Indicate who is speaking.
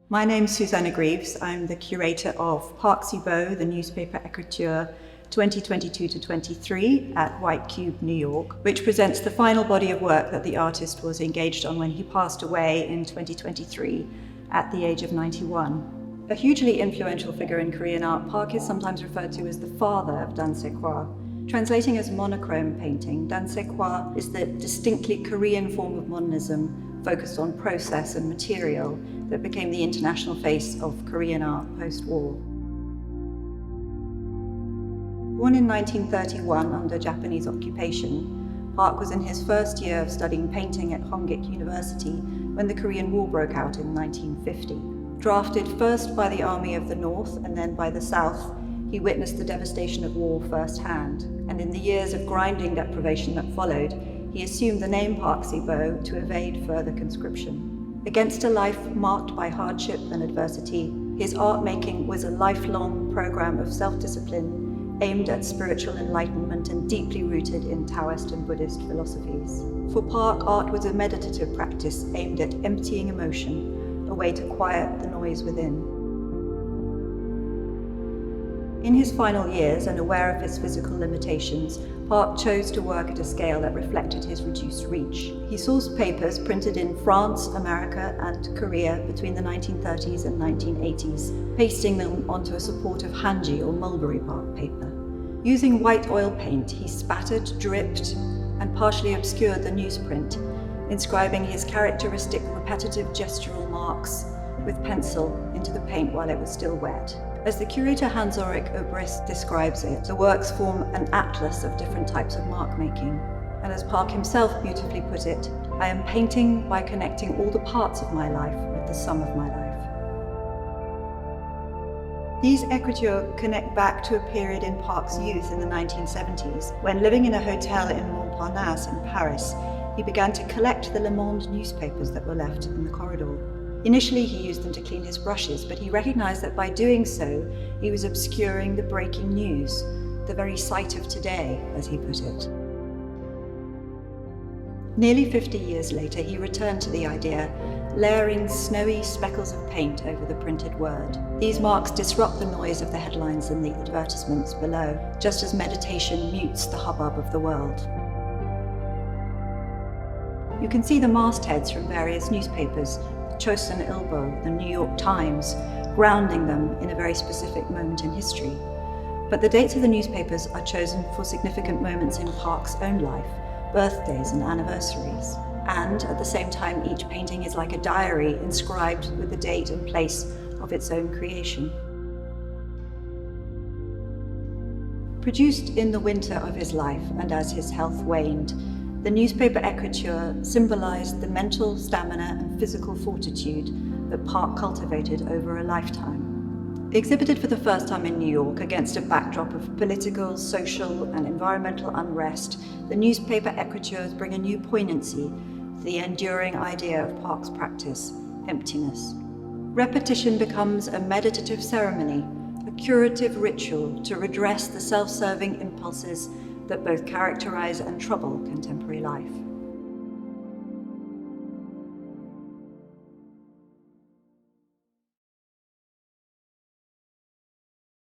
Speaker 1: My name's Susanna Greeves. I'm the curator of Park Seo-Bo, the Newspaper Ecritures 2022-23 at White Cube, New York, which presents the final body of work that the artist was engaged on when he passed away in 2023 at the age of 91. A hugely influential figure in Korean art, Park is sometimes referred to as the father of Dansaekhwa. Translating as monochrome painting, Dansaekhwa is the distinctly Korean form of modernism focused on process and material that became the international face of Korean art post-war. Born in 1931 under Japanese occupation, Park was in his first year of studying painting at Hongik University when the Korean War broke out in 1950. Drafted first by the Army of the North and then by the South, he witnessed the devastation of war firsthand, and in the years of grinding deprivation that followed, he assumed the name Park Seo-Bo to evade further conscription. Against a life marked by hardship and adversity, his art making was a lifelong program of self-discipline aimed at spiritual enlightenment and deeply rooted in Daoist and Buddhist philosophies. For Park, art was a meditative practice aimed at emptying emotion, a way to quiet the noise within. In his final years, and aware of his physical limitations, Park chose to work at a scale that reflected his reduced reach. He sourced papers printed in France, America, and Korea between the 1930s and 1980s, pasting them onto a support of hanji or mulberry bark paper. Using white oil paint, he spattered, dripped, and partially obscured the newsprint, inscribing his characteristic repetitive gestural marks with pencil into the paint while it was still wet. As the curator Hans-Ulrich Obrist describes it, the works form an atlas of different types of mark making. And as Park himself beautifully put it, I am painting by connecting all the parts of my life with the sum of my life. These Ecritures connect back to a period in Park's youth in the 1970s, when living in a hotel in Montparnasse in Paris, he began to collect the Le Monde newspapers that were left in the corridor. Initially, he used them to clean his brushes, but he recognized that by doing so, he was obscuring the breaking news, the very sight of today, as he put it. Nearly 50 years later, he returned to the idea, layering snowy speckles of paint over the printed word. These marks disrupt the noise of the headlines and the advertisements below, just as meditation mutes the hubbub of the world. You can see the mastheads from various newspapers, Chosun Ilbo, the New York Times, grounding them in a very specific moment in history. But the dates of the newspapers are chosen for significant moments in Park's own life, birthdays and anniversaries. And at the same time, each painting is like a diary inscribed with the date and place of its own creation. Produced in the winter of his life and as his health waned, the Newspaper Ecritures symbolized the mental stamina and physical fortitude that Park cultivated over a lifetime. Exhibited for the first time in New York against a backdrop of political, social, and environmental unrest, the Newspaper Ecritures bring a new poignancy to the enduring idea of Park's practice, emptiness. Repetition becomes a meditative ceremony, a curative ritual to redress the self-serving impulses that both characterize and trouble contemporary life.